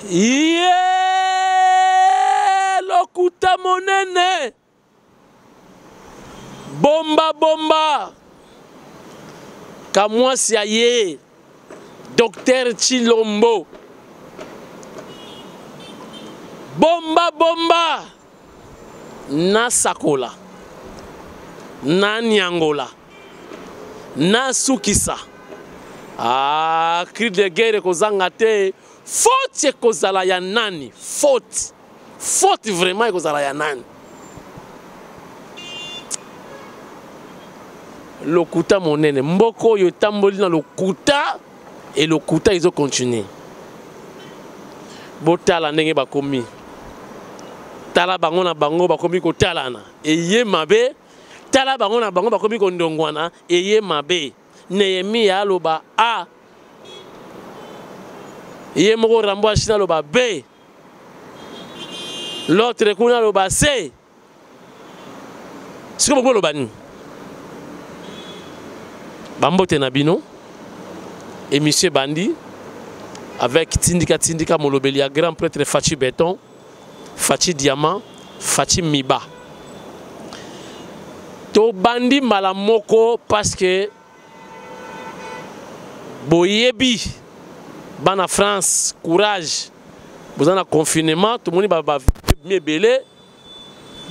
Yé lokuta monene. Bomba bomba. Kamwasi aye. Docteur Chilombo. Bomba bomba. Na sakola. Na nyangola. Na sukisa. Ah, cri de guerre kozanga te. Faute kozala ya nani. Faute. Faute vraiment kozala ya nani. Lokuta monene. Mboko yo tamboli na lokuta. Et lokuta ils ont continué. Botala ndenge bakomi. Tala bango na bango bakomi ko talana. Eye mabe. Tala bango na bango bakomi ko ndongwana. Eye mabe. Nehemia aloba A. Eye moko rambo ashina aloba B. L'autre kuna aloba C. Siko boko aloba ni. Bambote na bino. Et monsieur Bandi. Avec Tindika Molobelia, grand prêtre Fachi Béton, Fachi Diamant, Fachi Miba. To Bandi malamoko parce que Boyebi, Bana France, courage, vous avez un confinement, tout le monde va bien belé,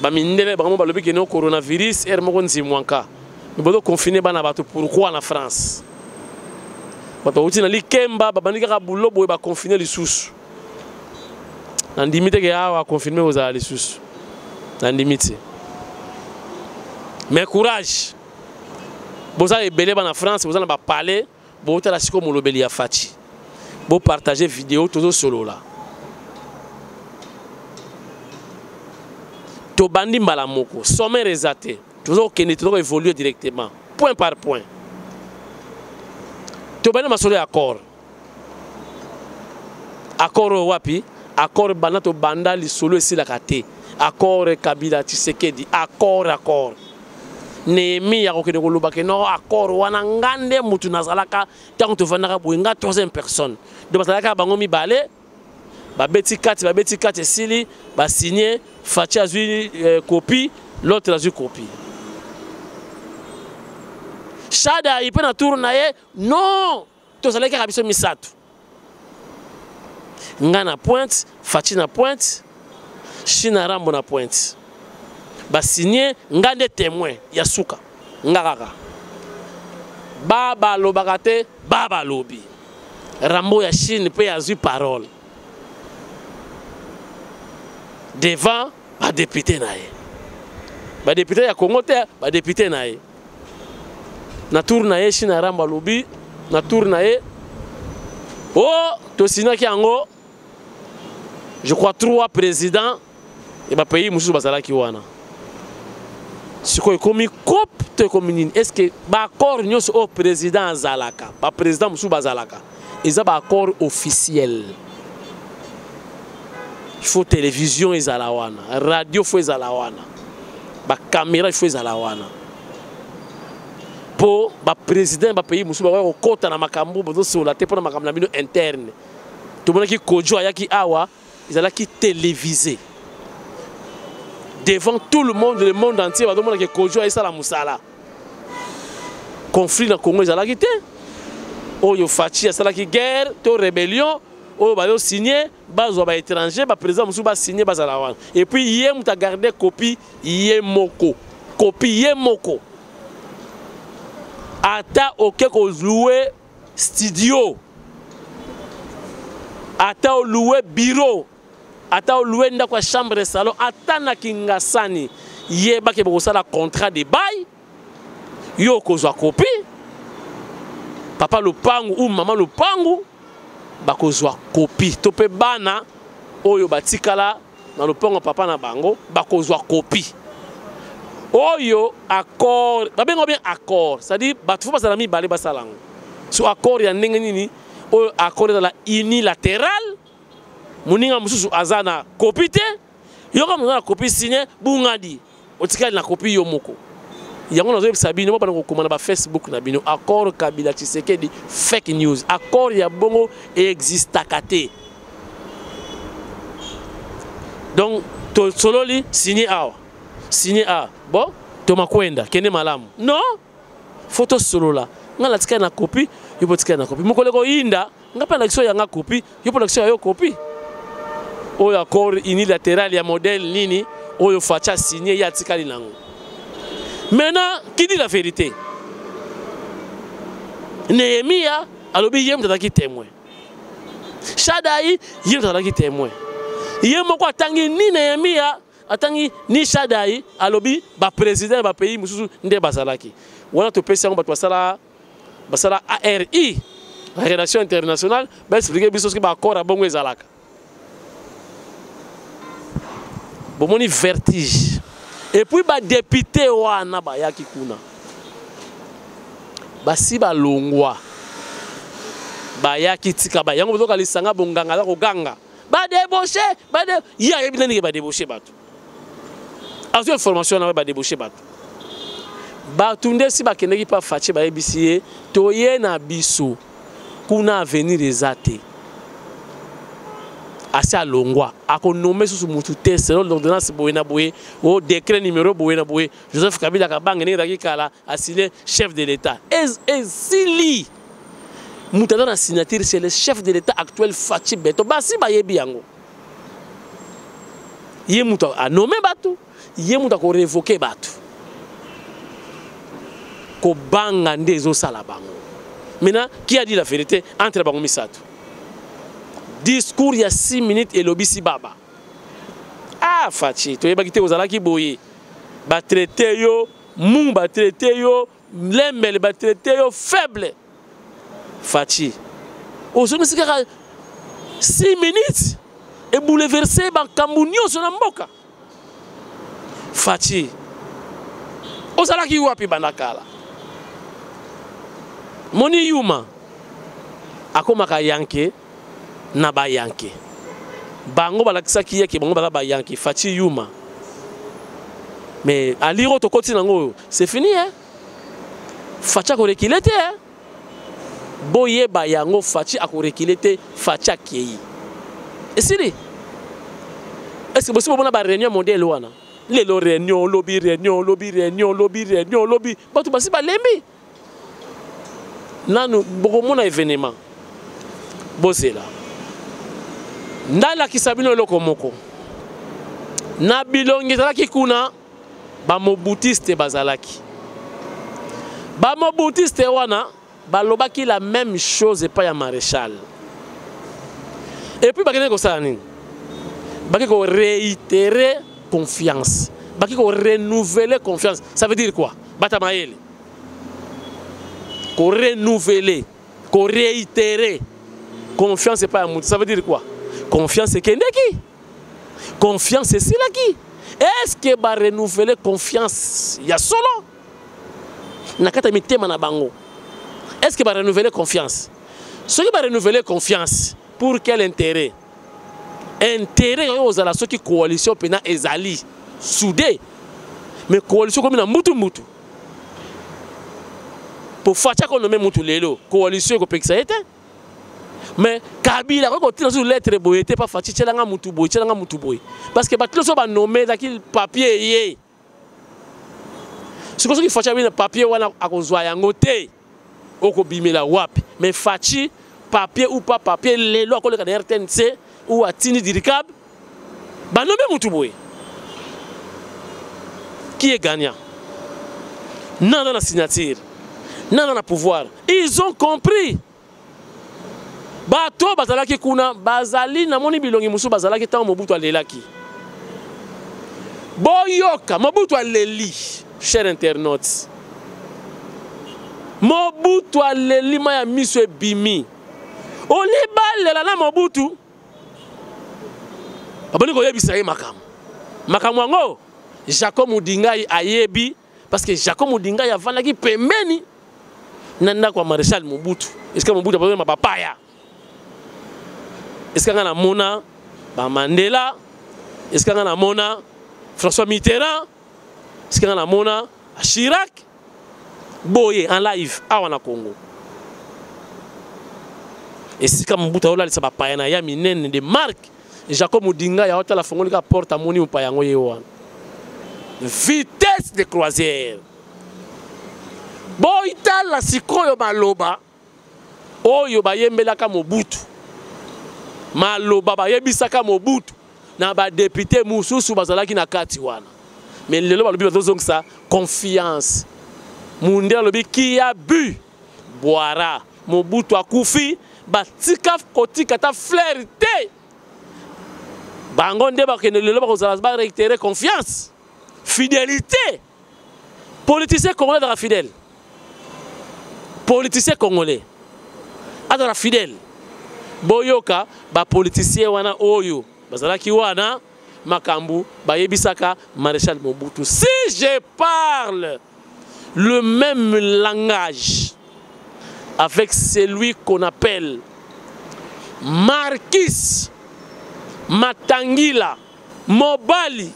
Bamindele, vraiment, le but coronavirus, et le monde mais vous confiné Bana Bato, pourquoi en France? Bato uti na li kemba babandika ka bulo boye ba confiner lisusu. Na ndimite ke awa confirmer aux ala lisusu. Na ndimite. Mais courage. Boza ebele ba na France, boza na ba parler, bo tala siko molobeli ya Fachi. Bo partager vidéo tozo solo là. To bandi mbala moko, sommet rezaté. Tozo kende tozo évoluer directement, point par point. Tu as un accord. Accord wapi? Accord banato banda li solo ici la kate. Accord Kabila Tshisekedi. Accord. Nehemi ya kokende koloba ke non accord wana ngande mutu nazalaka tant to vanaka boinga troisième personne. De bazalaka bango mi balé. Ba beti 4 sili ba signé Fachi azui copie, l'autre azui copie. Shada il peut na tour na ye non to zalaki kabiso misato nga na pointe Fachi na pointe China Rambo na pointe ba signé nga de témoin ya suka nga kaka baba lobakate baba lobi Rambo ya Chine pe ya zu parole devant ba député na ye ba député ya Congo te ba député na ye na tour na ye China Rambo lobi na tour na ye oh to sinaki yango je crois 3 présidents et ba pays mususu bazalaki wana siko ekomi cop to ekomi nini est-ce que ba accord nyonso au président azalaka ba président mususu bazalaka eza ba accord officiel il faut télévision ezala wana radio faut ezala wana ba caméra faut ezala wana pour le président du pays, il a kota na makambo bozo sola te pour makambo na bino interne. Tout le monde qui kojo ayaki awa, ils allaient qui télévisé. Devant tout le monde entier, tout le monde qui kojo ayisa la musala. Conflit dans Congo, ils allaient qui te. Oh yo Fachi asala ki guerre, to rébellion, oh ba yo signé, bazo ba étranger, ba président musu ba signé bazala wana. Et puis hier muta garder copie hier moko. Copie hier moko. Ata oke ko louer studio, ata o louer bureau, ata o louer ndako chambre salon, ata na kingasani yeba ke boko sala contrat de bail yo kozwa copie papa lopangu ou maman lopangu bakozwa copie to pe bana oyo batikala na lopango papa na bango bakozwa copie. Oyo accord, babengo bien accord, c'est-à-dire batu fa salami balé basalango. So accord ya ndenge nini, oyo accord de la unilatéral. Muninga mususu azana copie te, yo ka muna copie signé bungadi. Otikali na copie yo moko. Yango nazo sabino mo bana ko komana ba Facebook na bino accord Kabila Tshisekedi fake news. Accord ya bongo existe kate. Donc, to sololi signé awa. Signé a. Bon, to makwenda, kende malamu. Non. Photo solo là. Nga la tika na copie, yo po tika na copie. Mokoleko inda, nga pa na kiso ya nga copie, yo po na kiso ya yo copie. Oyo accord unilatéral ya modèle nini, oyo facha signé ya tika linango. Maintenant, qui dit la vérité? Nehemia alobi yem tataki témoin. Shaddai yem tataki témoin. Yem moko atangi ni Nehemia atangi ni Shaddai alobi ba président ba pays mususu nde bazalaki. Wana to pesa ngo basala ARI, la relation internationale, ba expliquer biso que ba accord abongo ezalaka. Bomoni vertige. Et puis ba député wana ba yaki kuna. Basi ba longwa. Ba yaki tika ba yango bozoka lisanga bonganga za koganga. Ba débauché, ya yebi nani ba débauché bato. Azo information na ba débauché bato. Bato nde si ba keneki pa fache ba yebisiye toye na biso kuna avenir ezate. Asi alongwa akonome susu mutu te selon l'ordonnance boyena boye au décret numéro boyena boye Joseph Kabila kabanga ne raki kala assigné chef de l'état et sili mutana na signature c'est le chef de l'état actuel Fachi Beto basi ba yebi yango ye mutu a nommé batu ye mutu ko révoquer batu ko banga ndezo sala bango. Maintenant qui a dit la vérité entre bango misato? Discours il y a 6 minutes et l'obisi baba. Ah, Fachi, tu es bagité aux alaki boye. Ba traité yo, mou ba traité yo, l'embel ba traité yo faible. Fachi. Aujourd'hui, c'est 6 minutes et bouleversé ba kambounio sur mboka. Fachi. Aux alaki wapi bandakala. Moni yuma. Akomaka yanke. Na ba yanke bango balakisa ki yeke bango bala ba yanke Fachi yuma mais aliro to koti nango c'est fini hein Fachi ko rekilete hein boye ba yango Fachi ko rekilete Fachi akei esiri est-ce que possible bona ba réunion mondiale wana le lo réunion lobby batu basi ba lembi nanu boko mona événement bozela ndala kisabino loko moko na bilongi zalaki kuna ba mobutiste bazalaki ba mobutiste wana balobaki la même chose pas ya maréchal et puis bakene ko sala nini baki ko réitérer confiance baki ko renouveler confiance ça veut dire quoi bata maele ko renouveler ko réitérer confiance pas ya mutu ça veut dire quoi? Confiance c'est Kendeki. Confiance c'est Silaki. Est-ce que va renouveler confiance? Il y a solo. Nakata mitema na bango. Est-ce que va renouveler confiance? Ce qui va renouveler confiance, pour quel intérêt? Intérêt aux ala qui coalition pena ezali soudé. Mais coalition comme na mutu mutu. Pour faire qu'on nomme mutu lelo, coalition ko pekisa ete. Mais Kabila quand on sur lettre boye était pas Fachi tchelanga mutu boy parce que batlo so ba nommé daki papier yé ce que qui Fachi bien papier wana akozwa yango te oko bimela wapi mais Fachi papier ou pas papier lelo akole ka RTNC ou atini dirikab ba nommé mutu boy qui est gagnant non dans la signature non dans le pouvoir ils ont compris. Bato bazalaki kuna bazali na moni bilongi musu bazalaki tango Mobutu alelaki boyoka Mobutu aleli cher internautes Mobutu aleli ma ya miso ebimi olibalela na Mobutu aboni ko yebisa ye makamu ngo Jacob Mudingai ayebi parce que Jacob Mudingai avandaki pembeni nanda kwa Maréchal Mobutu est-ce que Mobutu a ma papaya? Est-ce qu'on a mona Mandela? Est-ce qu'on a mona François Mitterrand? Est-ce qu'on a mona Chirac? Boye en live à wana Congo. Et c'est comme Mobutu ola ça va pas ya minene de marque Jacob Moudinga ya hota la fongoli ka porte amoni upayango yewa. Vitesse de croisière. Boita la sikoyo maloba. Oyo bayembelaka Mobutu. Maloba bayebisaka Mobutu. Na ba député mususu bazalaki na kati wana. Mais lelo balobi bazozong sa confiance. Munde alobi qui a bu boira. Mobutu akufi batika kotika ta flirté. Bangonde bakene lelo bakozala ba réitérer confiance. Fidélité. Politicien congolais dara fidèle. Politicien congolais adara fidèle. Boyoka ba politicien wana oyo bazalaki wana makambu bayebisaka maréchal Mobutu. Si je parle le même langage avec celui qu'on appelle Marquis Matangila Mobali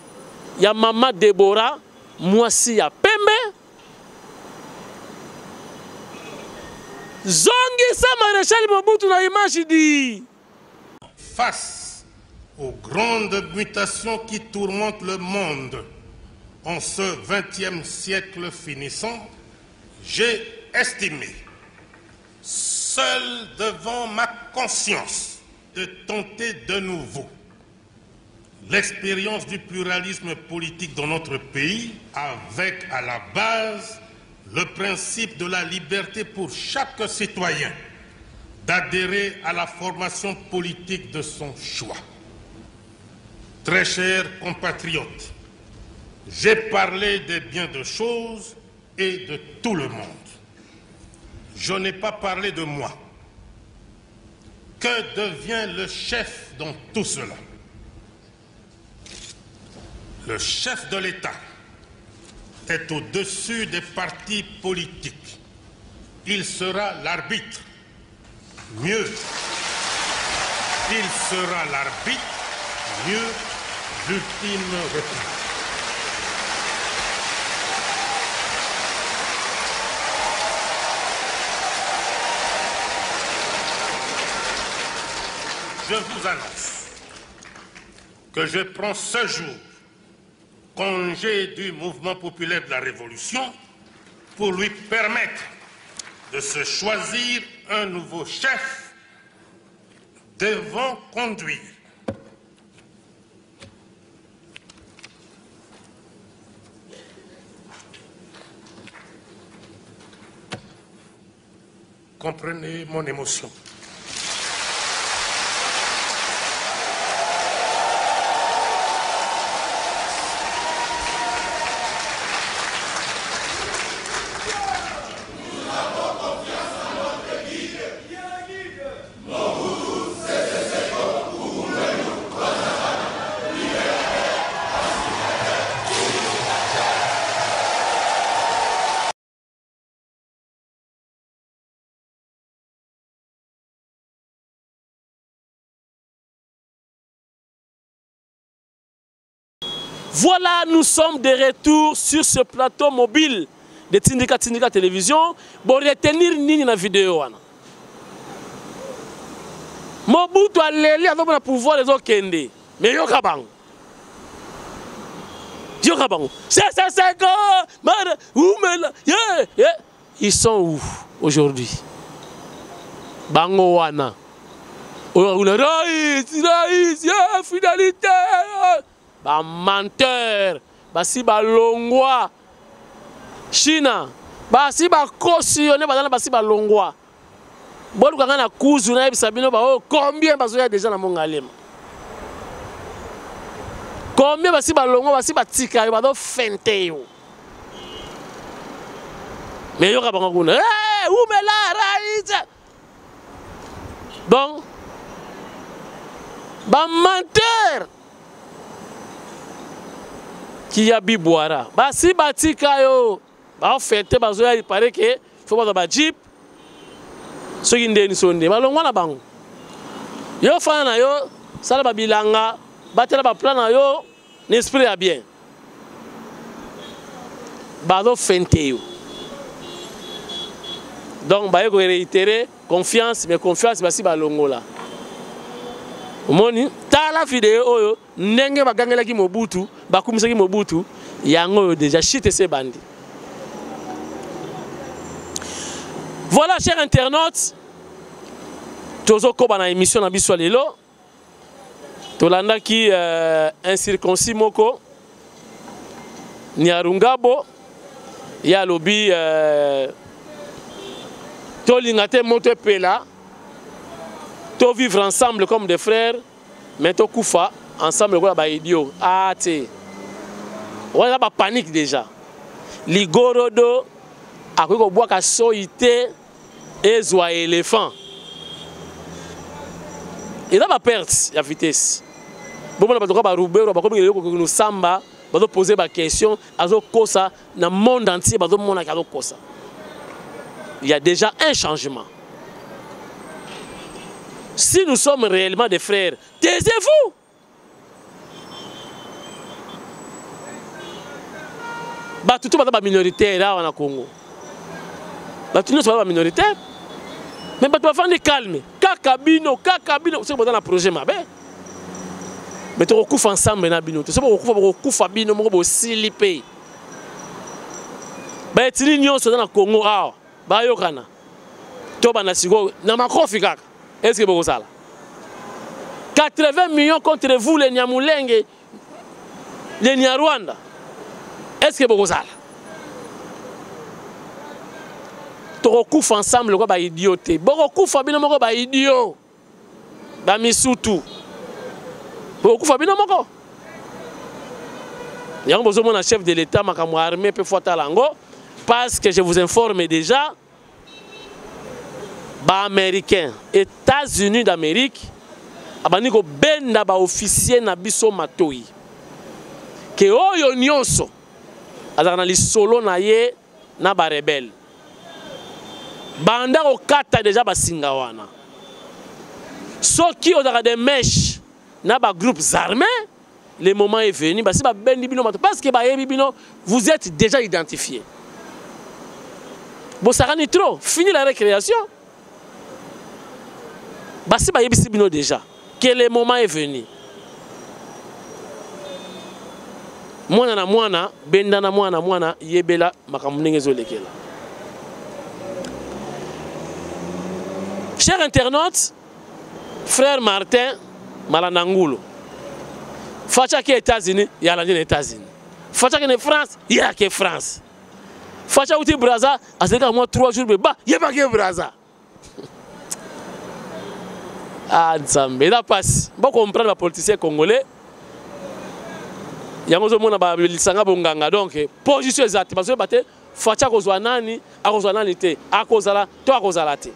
ya Mama Deborah Mwasi ya Pembe Zongi sa maréchal Mobutu na image di face aux grandes mutations qui tourmentent le monde en ce XXe siècle finissant, j'ai estimé, seul devant ma conscience, de tenter de nouveau l'expérience du pluralisme politique dans notre pays, avec à la base le principe de la liberté pour chaque citoyen d'adhérer à la formation politique de son choix. Très chers compatriotes, j'ai parlé de bien de choses et de tout le monde. Je n'ai pas parlé de moi. Que devient le chef dans tout cela? Le chef de l'État est au-dessus des partis politiques. Il sera l'arbitre. Mieux, il sera l'arbitre. Mieux, l'ultime reprise. Je vous annonce que je prends ce jour congé du mouvement populaire de la Révolution pour lui permettre de se choisir un nouveau chef devant conduire. Comprenez mon émotion. Voilà, nous sommes de retour sur ce plateau mobile de Tindika Télévision pour retenir nini na vidéo wana. Mobutu aleli avec le pouvoir des okende. Mais yo kabango. Yo kabango. C'est ils sont où aujourd'hui? Bango wana. Raïs, fidélité. Ba menteur, basi ba longwa. China, basi ba cautionné bazana basi ba longwa. Bolu kanga na kuzu na yebisa bino ba oh combien bazoya déjà na mongalema. Combien basi ba longwa basi ba tika yo ba do fente yo. Mais yo ka bango kuna. Eh, umela raïs. Bon. Ba menteur. Qui a biboara. Basi batika yo. Ba fete bazoya il paraît que faut pas ba jeep. So ndeni sonde. Balongwa na bango. Yo fana na yo sala ba bilanga, batela ba plan na yo, n'esprit a bien. Ba do fente yo. Donc ba yo réitérer confiance mais confiance basi balongola. Omoni tala vidéo oyo ndenge bagangelaki Mobutu bakumisaki Mobutu yango déjà chite ces bandits. Voilà, chers internautes, tozo ko bana émission na biso lelo tolanda ki un circoncis moko Nyarungabo ya lobi tolingate moto pela to vivre ensemble comme des frères mais to kufa ensemble comme ba idiot ah té on a pas panique déjà ligorodo akoko boaka soité ezwa éléphant il a pas perte la vitesse bon on a pas ba rubero ba comme nous samba ba poser ba question azo kosa na monde entier ba mona ka kosa il y a déjà un changement. Si nous sommes réellement des frères, taisez-vous. Tout le monde est minoritaire là en Congo. Tout le monde est minoritaire. Mais tu vas faire des calmes. Kakabino, c'est un projet. Mais tu recouvres ensemble. Tu recouvres bino, tu recouvres tu l'union dans le Congo. Bayokana. Toba na sigo na makofi kaka. Est-ce que vous savez 80 millions contre vous les Nyamulenge, les Nyarwanda. Est-ce que vous savez Torokouf ensemble quoi ba idioté. Borokouf abino moko ba idiot. Ba misutu. Borokouf abino moko. Yango bozo mona chef de l'état makamwa armée pe fota lango. Parce que je vous informe déjà, les Américains, États-Unis d'Amérique, ils ont benda ba officier na biso matoi. Que oyo nyonso, azana li solo na ye na ba rebelle. Banda o kata déjà ba singawana. Soki odara des mèches na ba groupes armés, le moment est venu, basi ba bendi bino matoi parce que ba yebi bino, vous êtes déjà identifiés. Bon, ça rend trop. Fini la récréation. Basi ba yebisi bino déjà. Que le moment est venu. Mwana na mwana, benda na mwana, yebela makamunenge zolekela. Chers internautes, frère Martin Malanangulo. Facha qui est États-Unis, il y a les États-Unis. Facha qui est France, il y a que France. Facha outi Braza, à ce moment 3 jours, bah, il n'y a pas que Braza. Ah, Nzambe, là passe. Bon, comprendre les politiciens congolais. Il y a un monde qui a bonganga donc position exacte parce que Facha kozwa nani, akozwa nani te, akozala, to akozala te.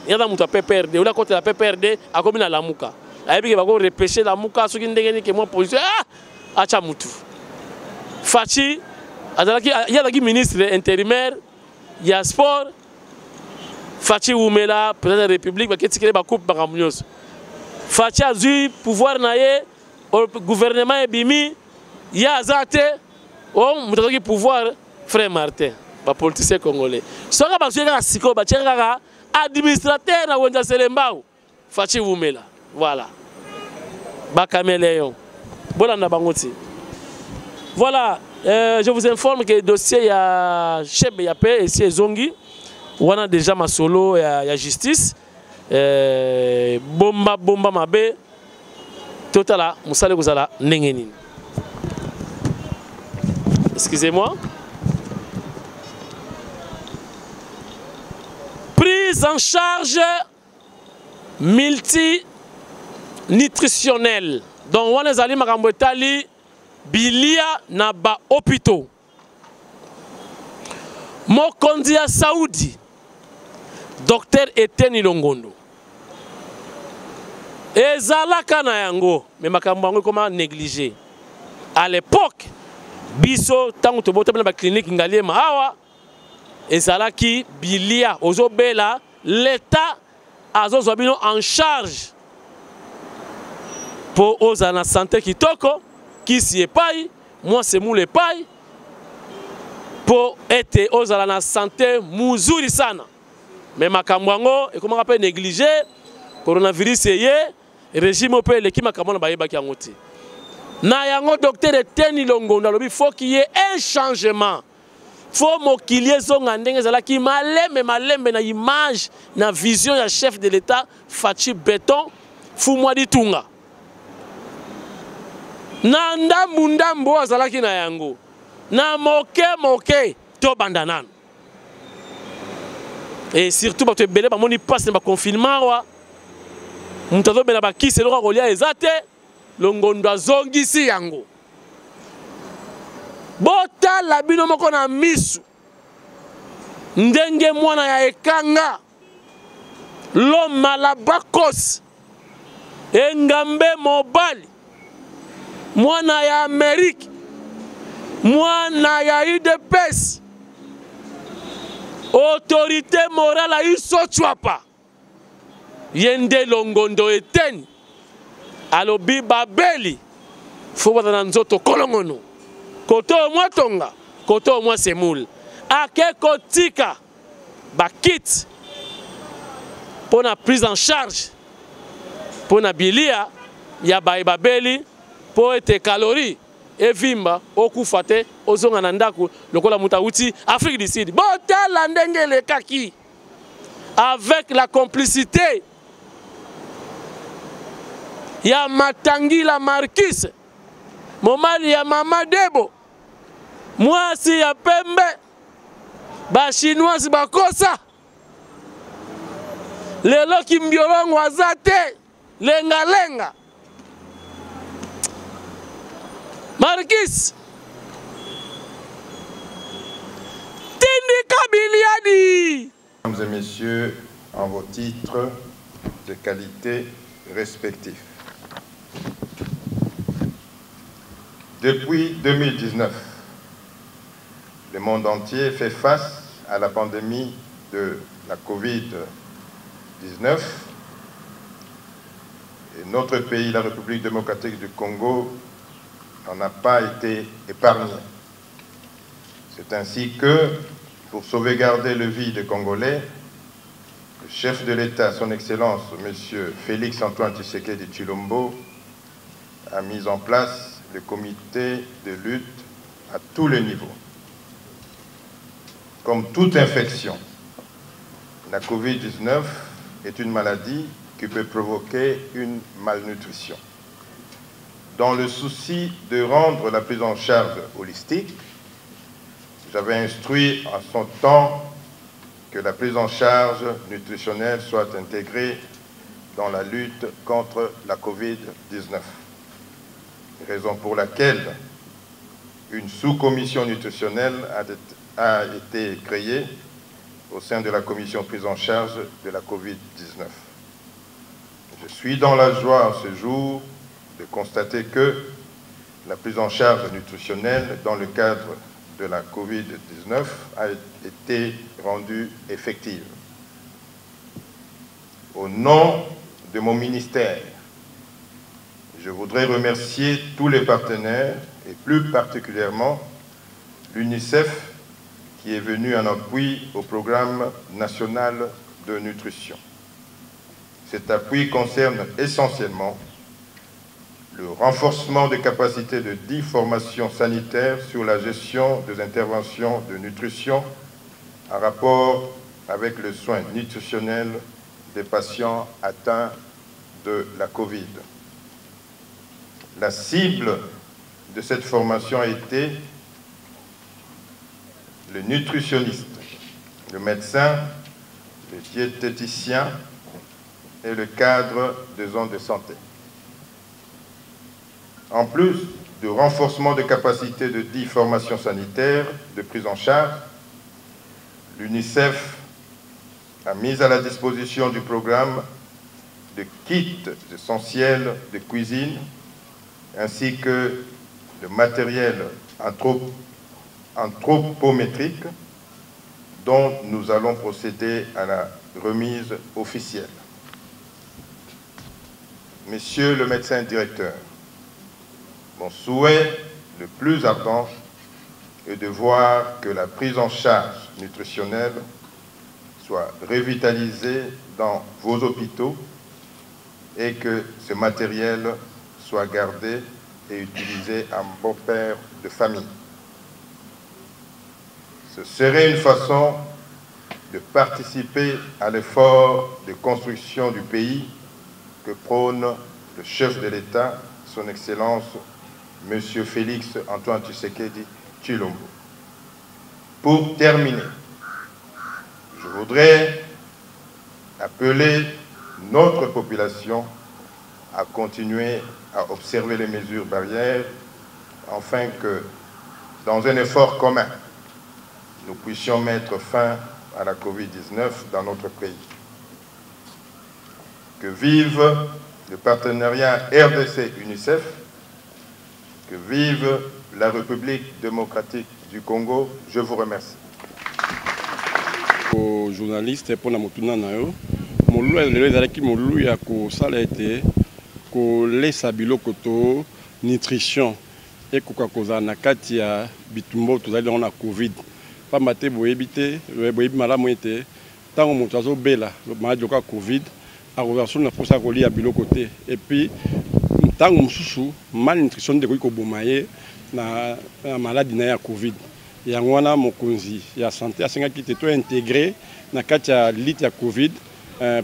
Il y a mutu PPRD, ou la côté la PPRD, a comme na lamuka. Ayebi ke bako repêcher lamuka soki ndenge ni ke mo position ah, acha mutu. Fachi il y a qui ministre intérimaire, il y a sport, Fachi Oumela, président de la République, qui est la coupe Baramunios. Fachi a eu pouvoir naïe, au gouvernement est bimi, il y a Azate, on a pouvoir, frère Martin, le politicien congolais. Si on a besoin de Siko, administrateur na Wenda Selembao, Fachi Oumela. Voilà. Bakaméléon. Bon, voilà. Je vous informe que le dossier, il y a Cheb Yapé et c'est Zongi. On a déjà ma solo, il y a justice. Bomba mabe. Totala, Moussale Gouzala, Nengenin. Excusez-moi. Prise en charge multinutritionnelle. Donc, on a allé Makambotali. Bilia na ba hôpitaux. Mokondi ya Saoudi. Docteur Eteni Longondo. Ezalaka na yango. Mais makambo yango comment négliger. À l'époque, biso tango to bota ba clinique ngalie maawa. Ezalaki bilia ozobela l'état azozwa bino en charge. Pour ozana santé kitoko. Qui s'y est paille, moi c'est mou les paille pour être aux à la santé muzuri sana. Mais ma kamwango et comment on appelle négliger coronavirus régime ope eleki makambo na bayebaki yango te. Na yango docteur Eteni Longondo alobi faut qu'il y ait un changement. Faut mokili ezonga ndenge ezalaki malembe na image na vision ya chef de l'État Faci Beton Fumwadi Tunga. Na ndambu azalaki na yango. Na moke to bandanan. Et surtout bato ebele bamoni passe na confinement wa. Mutazo bena bakisi eloko kolia ezate. Longondo azongisi yango. Bota la bino moko na misu. Ndenge mwana ya ekanga. Loma la bakos. Engambe mobali. Mwana ya Amerique. Mwana ya UDPS. Autorité morale a eu sochwapa. Yende Longondo Eteni. Alobi babeli faut na nzoto kolongono koto mwa tonga koto mwa semoule ake kotika bakit pour la prise en charge pour na bilia ya babeli pour ete calorie evimba okufate ozonga na ndako lokola mutauti Afrique du Sud botala ndenge le kaki avec la complicité ya Matangila Marquis, momali ya Mama Debo, mwasi ya Pembe, ba chinois bakosa, lelo kimbiolongo azate, lenga. Marquis, Tindika Biliadi. Mesdames et messieurs, en vos titres de qualité respectifs. Depuis 2019, le monde entier fait face à la pandémie de la Covid-19 et notre pays, la République démocratique du Congo, n'en a pas été épargné. C'est ainsi que, pour sauvegarder le vie des Congolais, le chef de l'État, son Excellence, M. Félix-Antoine Tshisekedi Tshilombo, a mis en place le comité de lutte à tous les niveaux. Comme toute infection, la Covid-19 est une maladie qui peut provoquer une malnutrition. Dans le souci de rendre la prise en charge holistique, j'avais instruit en son temps que la prise en charge nutritionnelle soit intégrée dans la lutte contre la Covid-19. Raison pour laquelle une sous-commission nutritionnelle a été créée au sein de la commission prise en charge de la Covid-19. Je suis dans la joie en ce jour de constater que la prise en charge nutritionnelle dans le cadre de la Covid-19 a été rendue effective. Au nom de mon ministère, je voudrais remercier tous les partenaires et plus particulièrement l'UNICEF qui est venu en appui au programme national de nutrition. Cet appui concerne essentiellement le renforcement des capacités de 10 formations sanitaires sur la gestion des interventions de nutrition en rapport avec le soin nutritionnel des patients atteints de la Covid. La cible de cette formation a été le nutritionniste, le médecin, le diététicien et le cadre des zones de santé. En plus du renforcement des capacités de 10 formations sanitaires de prise en charge, l'UNICEF a mis à la disposition du programme de kits essentiels de cuisine ainsi que le matériel anthropométrique dont nous allons procéder à la remise officielle. Monsieur le médecin directeur, mon souhait le plus ardent est de voir que la prise en charge nutritionnelle soit revitalisée dans vos hôpitaux et que ce matériel soit gardé et utilisé en bon père de famille. Ce serait une façon de participer à l'effort de construction du pays que prône le chef de l'État, son Excellence, M. Félix Antoine Tshisekedi Tshilombo. Pour terminer, je voudrais appeler notre population à continuer à observer les mesures barrières afin que, dans un effort commun, nous puissions mettre fin à la Covid-19 dans notre pays. Que vive le partenariat RDC-UNICEF, que vive la République démocratique du Congo. Je vous remercie. Aux journalistes pour la motuna nayo, molu lelo ezalaki molu ya ko sala ete ko lesa biloko to nutrition et ko koza na kati ya bitumbo tozali na Covid. Pamba te boyebi malamu ete tango moto azobela maladi ya Covid akoza so na posa kolia biloko te et puis tango mosusu malnutrition de ko boma ye na maladi na ya Covid. Yango wana mokonzi ya santé asengaki te to intégré na kati ya lutte ya Covid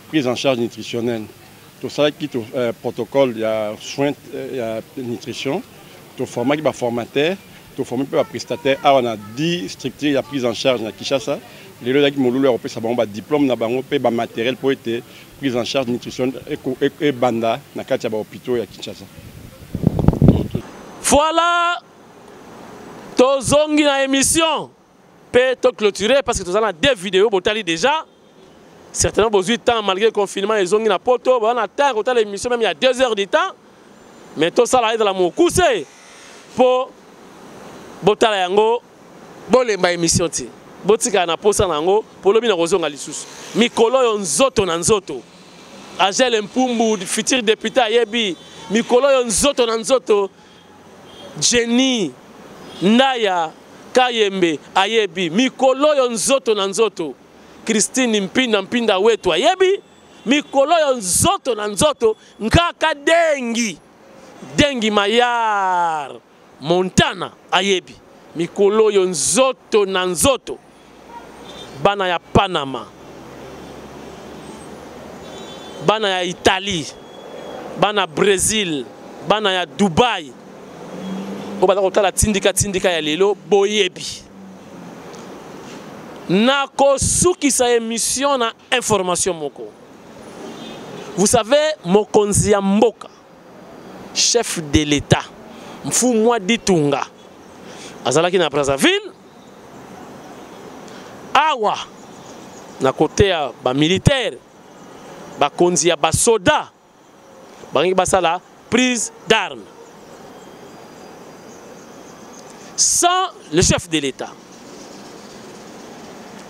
prise en charge nutritionnelle. To salaki to protocole ya soins ya nutrition to formaki ba formateur to former ba prestataire a on a 10 structures ya prise en charge na Kinshasa. Lelo yaki molulu européen sa ba diplôme na bango pe ba matériel pour être prise en charge nutrition et banda na kati ya ba hôpitaux ya Kinshasa. Voilà. Tozongi na émission peut te clôturer parce que tu as deux vidéos botali déjà certainement besoin de temps malgré le confinement ils ont na poto on a temps autant l'émission même il y a 2 heures de temps mais tout ça là dans la mokuse pour botala yango bolemba émission ti botika na posa nango pour lobi na kozonga lisusu mikolo yo nzoto na nzoto Agel Mpumbu futur député ayebi mikolo yo nzoto na nzoto Jenny Ndaya Kayembe ayebi mikolo yo nzoto na nzoto Christine Mpinda wetu ayebi mikolo yo nzoto na nzoto Nkaka Dengi Mayar Montana ayebi mikolo yo nzoto na nzoto bana ya Panama bana ya Italie bana Brésil bana ya Dubai obata kotala tindika ya lelo boyebi na kosukisa émission na information moko. Vous savez mokonzi ya mboka chef de l'État Mfumwa Ditunga azalaki na Brazzaville awa na côté ya ba militaire ba konzi ya ba soda bangi basala prise d'armes sans le chef de l'État.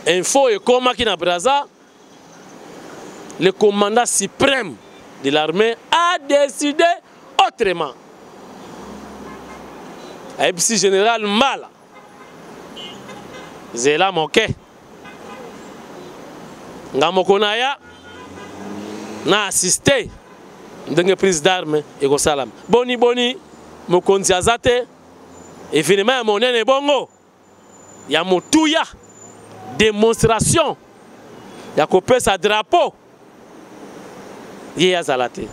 Info et comme qui na Brazza, le commandant suprême de l'armée a décidé autrement. Et puis général Mala, Zela Moke, Ngamokonaya, n'a assisté d'une prise d'armes et go salam. Boni, Mokonzi Azate. Évidemment, ya monene bongo ya motuya démonstration ya kopesa drapeau ye azalate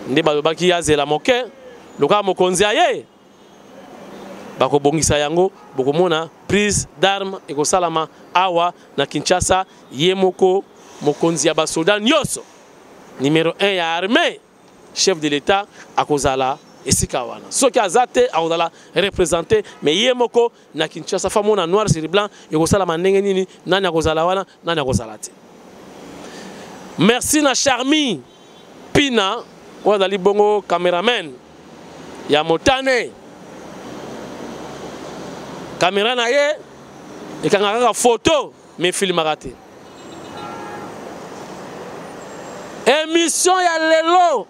nde balobaki yazela moke loka mokonzi aye bakobongisa yango bokomona prise d'armes ekosalama awa na Kinshasa ye moko mokonzi ya basoda nyonso numéro 1 ya armée chef de l'État akozala esika wana soki azate akozala représenté mais yemoko na Kinshasa famona noir sur blanc ekosala mandenge nini nani akozala wana nani akozala te. Merci na Charmi Pina wadali bongo cameraman ya Motane caméra na ye ekangaka photo mais filmaka te. Émission ya lelo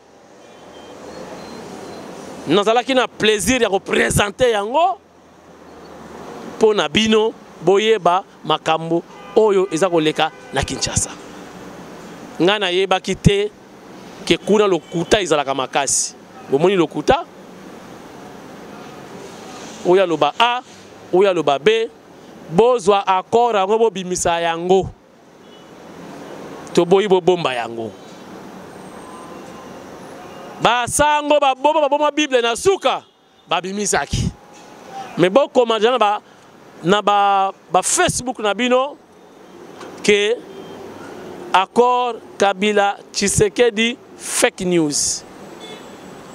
nazalaki na plaisir ya représenter yango po na bino boyeba makambo oyo eza koleka na Kinshasa. Nga na yeba kite ke kuna lokuta ezalaka makasi bomoni lokuta oya loba A oya loba B bozwa accord yango bobimisa yango to boyi bobomba yango basango baboma Bible na suka babimisaki mais bokomanda na ba Facebook na bino que accord Kabila Tshisekedi fake news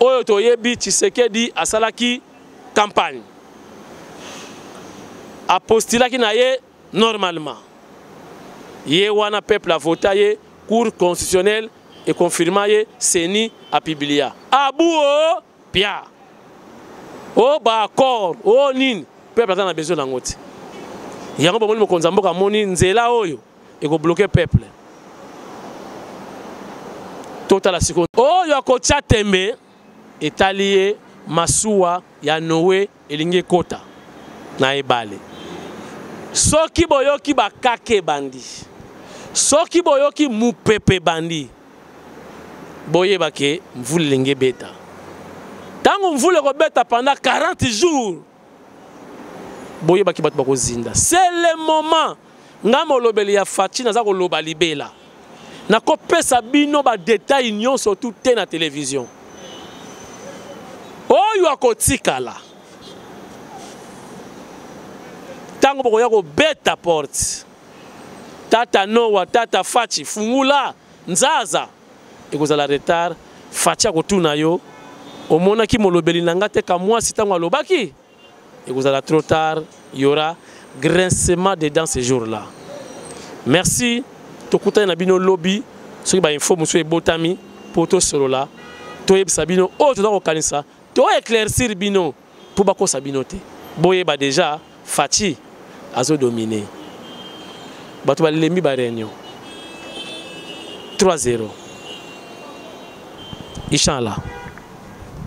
oyo toyebi Tshisekedi asalaki campagne apostolaki na ye normalement ye wana peuple a voté cour constitutionnelle et confirma ye seni a publié abuo pia o ba accord o nini peuple a besoin nango te yango bomoni mokonzi mboka moni nzela oyo eko bloquer peuple total la seconde oyo akotia tembe etalié masuwa ya Noé elingi kota na ebale soki boyoki bakake bandi soki boyoki mupepe bandi boyeba ke mvule elingi beta tango mvule kobeta pendant 40 jours boyeba ki bato bakozinda c'est le moment ngamo lobeli ya Fachi naza koloba libela na kopesa bino ba détail nyonso tout te na télévision oyo akotikala tango bokoya kobeta porte tata Noa tata Fachi fungula nzaza ekozala retard Fachi akotuna yo omonaki molobeli nanga te ka mwasi tango alobaki ekozala trop tard il y aura grincement dedans ces jours-là. Merci. Tokutana na bino lobby soki ba info muso e botami poto solo la to yebisa bino o to kanisa to éclaircir bino pour ba ko sabino te. Boyeba déjà Fachi azo dominer. Bato ba lembi ba réunion 3-0. Inch'Allah.